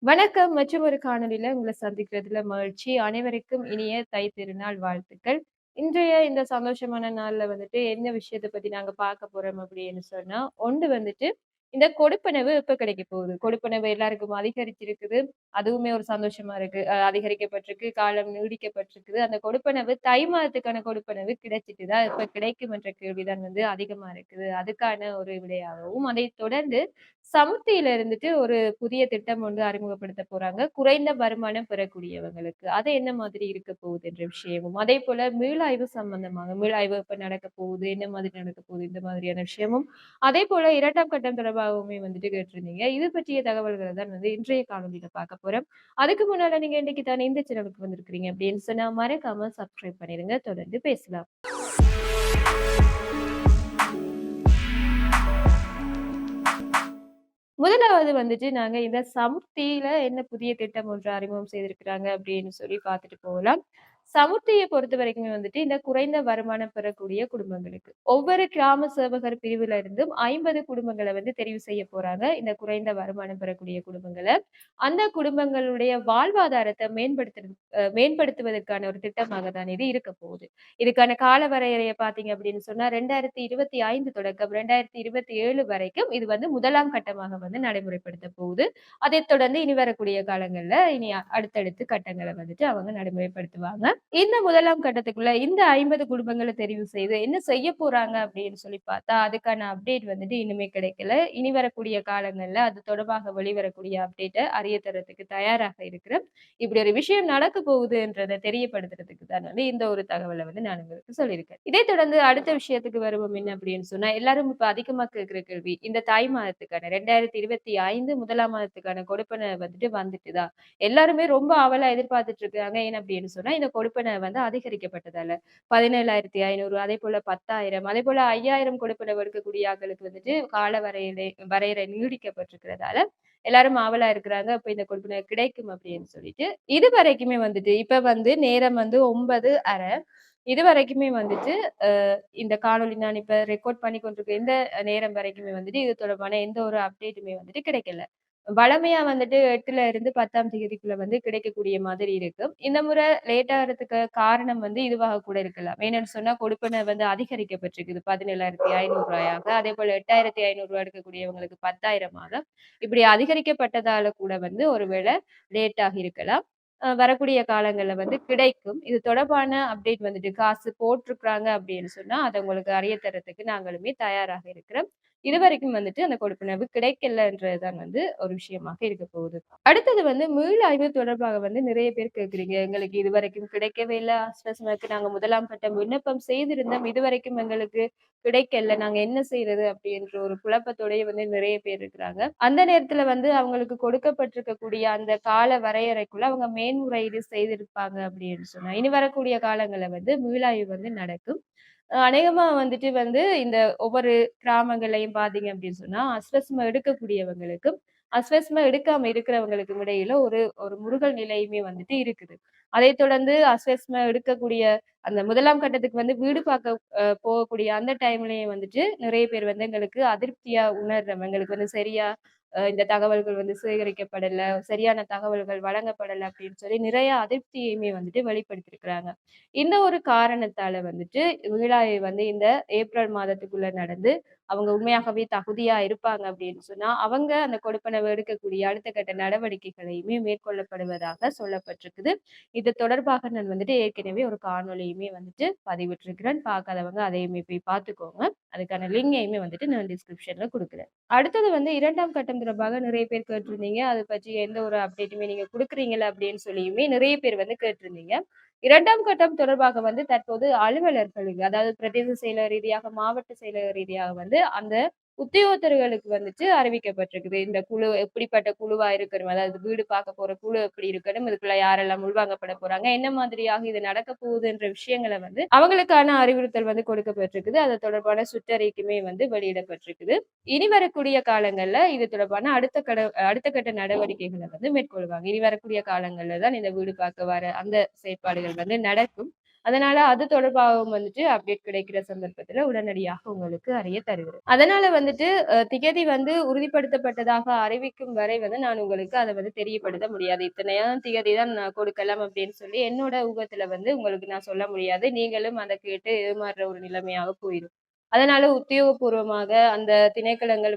வணக்கம் மற்றும் ஒரு காணொளியில உங்களை சந்திக்கிறதுல மகிழ்ச்சி. அனைவருக்கும் இனிய தை திருநாள் வாழ்த்துக்கள். இன்றைய இந்த சந்தோஷமான நாள்ல வந்துட்டு என்ன விஷயத்த பத்தி நாங்க பார்க்க போறோம் அப்படின்னு சொன்னா, ஒன்று வந்துட்டு இந்த கொடுப்பனவு எப்ப கிடைக்க போகுது? கொடுப்பனவு எல்லாருக்கும் அதிகரிச்சிருக்குது. அதுவுமே ஒரு சந்தோஷமா இருக்கு. அதிகரிக்கப்பட்டிருக்கு, காலம் நீடிக்கப்பட்டிருக்குது. அந்த கொடுப்பனவு தை மாதத்துக்கான கொடுப்பனவு கிடைச்சிட்டுதா? எப்ப கிடைக்கும் என்ற கேள்விதான் வந்து அதிகமா இருக்குது. அதுக்கான ஒரு விடையாகவும், அதைத் தொடர்ந்து சமுர்த்தியில இருந்துட்டு ஒரு புதிய திட்டம் ஒன்று அறிமுகப்படுத்த போறாங்க. குறைந்த வருமானம் பெறக்கூடியவங்களுக்கு. அது என்ன மாதிரி இருக்க போகுது என்ற விஷயமும், அதேபோல மீளாய்வு சம்பந்தமாக மீளாய்வு எப்ப நடக்க போகுது? என்ன மாதிரி நடக்க போகுது? இந்த மாதிரியான விஷயமும், அதேபோல 2ஆம் கட்டம் தொடர்பாகவுமே வந்துட்டு கேட்டிருந்தீங்க. இது பற்றிய தகவல்கள தான் வந்து இன்றைய காணொளியில பார்க்க போறோம். அதுக்கு முன்னால நீங்க இன்னைக்கு தானே இந்த சேனலுக்கு வந்திருக்கிறீங்க அப்படின்னு சொன்னா, மறக்காம சப்ஸ்கிரைப் பண்ணிருங்க. தொடர்ந்து பேசலாம். முதலாவது வந்துட்டு நாங்க இந்த சமுர்த்தியில என்ன புதிய திட்டம் ஒன்று அறிமுகம் செய்திருக்கிறாங்க அப்படின்னு சொல்லி பார்த்துட்டு போகலாம். சமுர்த்திய பொறுத்தவரைக்குமே வந்துட்டு இந்த குறைந்த வருமானம் பெறக்கூடிய குடும்பங்களுக்கு. ஒவ்வொரு கிராம சேவகர் பிரிவுல இருந்தும் 50 குடும்பங்கள வந்து தெரிவு செய்ய போறாங்க. இந்த குறைந்த வருமானம் பெறக்கூடிய குடும்பங்கள. அந்த குடும்பங்களுடைய வாழ்வாதாரத்த மேம்படுத்துவதற்கான ஒரு திட்டமாக தான் இது இருக்க போகுது. இதுக்கான கால வரையறைய பார்த்தீங்க அப்படின்னு சொன்னா 2025 தொடக்கம் 2027 வரைக்கும் இது வந்து 1ஆம் கட்டமாக வந்து நடைமுறைப்படுத்த போகுது. அதைத் தொடர்ந்து இனி வரக்கூடிய காலங்கள்ல அடுத்தடுத்து கட்டங்கள வந்துட்டு அவங்க நடைமுறைப்படுத்துவாங்க. இந்த 1ஆம் கட்டத்துக்குள்ள இந்த 50 குடும்பங்கள தெரிவு செய்து என்ன செய்ய போறாங்க அப்படின்னு சொல்லி பார்த்தா, அதுக்கான அப்டேட் வந்துட்டு இன்னுமே கிடைக்கல. இனி வரக்கூடிய காலங்கள்ல அது தொடர்பாக வெளிவரக்கூடிய அப்டேட்ட அறிய தர்றதுக்கு தயாராக இருக்கிறேன். இப்படி ஒரு விஷயம் நடக்க போகுதுன்றத தெரியப்படுத்துறதுக்கு தான் வந்து இந்த ஒரு தகவல வந்து நான் உங்களுக்கு சொல்லியிருக்கேன். இதைத் தொடர்ந்து அடுத்த விஷயத்துக்கு வருவோம் என்ன அப்படின்னு சொன்னா, எல்லாரும் இப்ப அதிகமா கேட்கிற கேள்வி, இந்த தை மாதத்துக்கான 2025 1ஆம் மாதத்துக்கான கொடுப்பன வந்துட்டு வந்துட்டுதா? எல்லாருமே ரொம்ப ஆவலா எதிர்பார்த்துட்டு இருக்காங்க. ஏன் அப்படின்னு சொன்னா, இந்த கொடுப்பன வந்து அதிகரிக்கப்பட்டதால. 17,500 அதேபோல 10,000 அதேபோல 5,000 கொடுப்பனவு எடுக்கக்கூடிய ஆட்களுக்கு வந்துட்டு கால வரையறை நீடிக்கப்பட்டிருக்கிறதால, எல்லாரும் ஆவலா இருக்கிறாங்க. அப்ப இந்த கொடுப்பனவு கிடைக்கும் அப்படின்னு சொல்லிட்டு. இதுவரைக்குமே வந்துட்டு இப்ப வந்து நேரம் வந்து 9:30 இதுவரைக்குமே வந்துட்டு இந்த காணொளி நான் இப்ப ரெக்கார்ட் பண்ணி கொண்டிருக்க இந்த நேரம் வரைக்குமே வந்துட்டு இது தொடர்பான எந்த ஒரு அப்டேட்டுமே வந்துட்டு கிடைக்கல. வழமையா வந்துட்டு 8ல இருந்து 10ஆம் தேதிக்குள்ள வந்து கிடைக்கக்கூடிய மாதிரி இருக்கு. இந்த முறை லேட் ஆகுறதுக்கு காரணம் வந்து இதுவாக கூட இருக்கலாம். ஏன்னு சொன்னா கொடுப்பன வந்து அதிகரிக்கப்பட்டிருக்குது. 17,500 அதேபோல 8,500 எடுக்கக்கூடியவங்களுக்கு 10,000 இப்படி அதிகரிக்கப்பட்டதால கூட வந்து ஒருவேளை லேட் ஆகியிருக்கலாம். வரக்கூடிய காலங்கள்ல வந்து கிடைக்கும். இது தொடர்பான அப்டேட் வந்துட்டு காசு போட்டிருக்கிறாங்க அப்படின்னு சொன்னா, அத உங்களுக்கு அறிய தர்றதுக்கு நாங்களுமே தயாராக இருக்கிறோம். இதுவரைக்கும் வந்துட்டு அந்த கொடுப்பனவு கிடைக்கலன்றது தான் வந்து ஒரு விஷயமாக இருக்க போகுது. அடுத்தது வந்து மீளாய்வு தொடர்பாக வந்து நிறைய பேர் கேட்கிறீங்க. எங்களுக்கு இதுவரைக்கும் கிடைக்கவே இல்ல. ஆஸ்வாசனுக்கு நாங்க 1ஆம் கட்டம் விண்ணப்பம் செய்திருந்தோம். இதுவரைக்கும் எங்களுக்கு கிடைக்கல. நாங்க என்ன செய்றது? அப்படின்ற ஒரு குழப்பத்தோடயே வந்து நிறைய பேர் இருக்கிறாங்க. அந்த நேரத்துல வந்து அவங்களுக்கு கொடுக்கப்பட்டிருக்கக்கூடிய அந்த கால வரையறைக்குள்ள அவங்க மேன்முறையீடு செய்திருப்பாங்க அப்படின்னு சொன்னா, இனி வரக்கூடிய காலங்கள்ல வந்து மீளாய்வு வந்து நடக்கும். அநேகமா வந்துட்டு வந்து இந்த ஒவ்வொரு கிராமங்கள்லயும் பார்த்தீங்க அப்படின்னு சொன்னா, அஸ்வஸ்ம எடுக்கக்கூடியவங்களுக்கும், அஸ்வஸ்ம எடுக்காம இருக்கிறவங்களுக்கும் இடையில ஒரு ஒரு முறுகல் நிலையுமே வந்துட்டு இருக்குது. அதைத் தொடர்ந்து அஸ்வஸ்ம எடுக்கக்கூடிய அந்த 1ஆம் கட்டத்துக்கு வந்து வீடு பார்க்க போகக்கூடிய அந்த டைம்லயும் வந்துட்டு நிறைய பேர் வந்து எங்களுக்கு அதிருப்தியா உணர்றோம். எங்களுக்கு வந்து சரியா இந்த தகவல்கள் வந்து சேகரிக்கப்படல, சரியான தகவல்கள் வழங்கப்படல அப்படின்னு சொல்லி நிறைய அதிருப்தியுமே வந்துட்டு வெளிப்படுத்தியிருக்கிறாங்க. இந்த ஒரு காரணத்தால வந்துட்டு மீளாய்வு வந்து இந்த ஏப்ரல் மாதத்துக்குள்ள நடந்து, அவங்க உண்மையாகவே தகுதியா இருப்பாங்க அப்படின்னு சொன்னா, அவங்க அந்த கொடுப்பனவு எடுக்கக்கூடிய அடுத்த கட்ட நடவடிக்கைகளையுமே மேற்கொள்ளப்படுவதாக சொல்லப்பட்டிருக்குது. இது தொடர்பாக நான் வந்துட்டு ஏற்கனவே ஒரு காணொளியுமே வந்துட்டு பதிவிட்டிருக்கிறேன். பார்க்காதவங்க அதையுமே போய் பார்த்துக்கோங்க. அதுக்கான லிங்கையுமே வந்துட்டு நான் டிஸ்கிரிப்ஷன்ல குடுக்குறேன். அடுத்தது வந்து 2ஆம் கட்டம் தொடர்பாக நிறைய பேர் கேட்டிருந்தீங்க. அது பற்றி எந்த ஒரு அப்டேட்டுமே நீங்க குடுக்குறீங்களா அப்படின்னு சொல்லியுமே நிறைய பேர் வந்து கேட்டிருந்தீங்க. 2ஆம் கட்டம் தொடர்பாக வந்து தற்போது அலுவலர்களுக்கு, அதாவது பிரதேச செயலர் ரீதியாக, மாவட்ட செயலர் ரீதியாக வந்து அந்த உத்தியோகத்தர்களுக்கு வந்துட்டு அறிவிக்கப்பட்டிருக்குது. இந்த குழு எப்படிப்பட்ட குழுவா இருக்கணும். அதாவது வீடு பார்க்க போற குழு எப்படி இருக்கணும். இதுக்குள்ள யாரெல்லாம் உள்வாங்கப்பட போறாங்க. என்ன மாதிரியாக இது நடக்க போகுதுன்ற விஷயங்கள வந்து அவங்களுக்கான அறிவுறுத்தல் வந்து கொடுக்கப்பட்டிருக்குது. அது தொடர்பான சுற்றறிக்கையுமே வந்து வெளியிடப்பட்டிருக்குது. இனி வரக்கூடிய காலங்கள்ல இது தொடர்பான அடுத்த கட்ட நடவடிக்கைகள வந்து மேற்கொள்வாங்க. இனி வரக்கூடிய காலங்கள்ல தான் இந்த வீடு பார்க்க வர அந்த செயற்பாடுகள் வந்து நடக்கும். அதனால அது தொடர்பாகவும் வந்துட்டு அப்டேட் கிடைக்கிற சந்தர்ப்பத்துல உடனடியாக உங்களுக்கு அறிய தருகிறேன். அதனால வந்துட்டு திகதி வந்து உறுதிப்படுத்தப்பட்டதாக அறிவிக்கும் வரை வந்து நான் உங்களுக்கு அத வந்து தெரியப்படுத்த முடியாது. இத்தனையாம் திகதி தான் நான் கொடுக்கலாம் அப்படின்னு சொல்லி என்னோட ஊகத்துல வந்து உங்களுக்கு நான் சொல்ல முடியாது. நீங்களும் அத கேட்டு ஏமாறுற ஒரு நிலைமையாக போயிரும். அதனால உத்தியோகபூர்வமாக அந்த திணைக்களங்கள்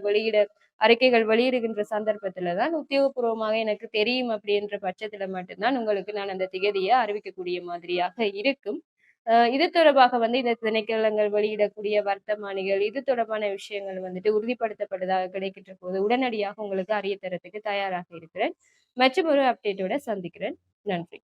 அறிக்கைகள் வெளியிடுகின்ற சந்தர்ப்பத்துல தான் உத்தியோகபூர்வமாக எனக்கு தெரியும் அப்படின்ற பட்சத்துல மட்டும் தான் உங்களுக்கு நான் அந்த திகதிய அறிவிக்கக்கூடிய மாதிரியாக இருக்கும். இது தொடர்பாக வந்து இந்த திணைக்களங்கள் வெளியிடக்கூடிய வர்த்தமானிகள், இது தொடர்பான விஷயங்கள் வந்துட்டு உறுதிப்படுத்தப்பட்டதாக கிடைக்கின்ற போது, உடனடியாக உங்களுக்கு அறிய தர்றதுக்கு தயாராக இருக்கிறேன். மற்றும் ஒரு அப்டேட்டோட சந்திக்கிறேன். நன்றி.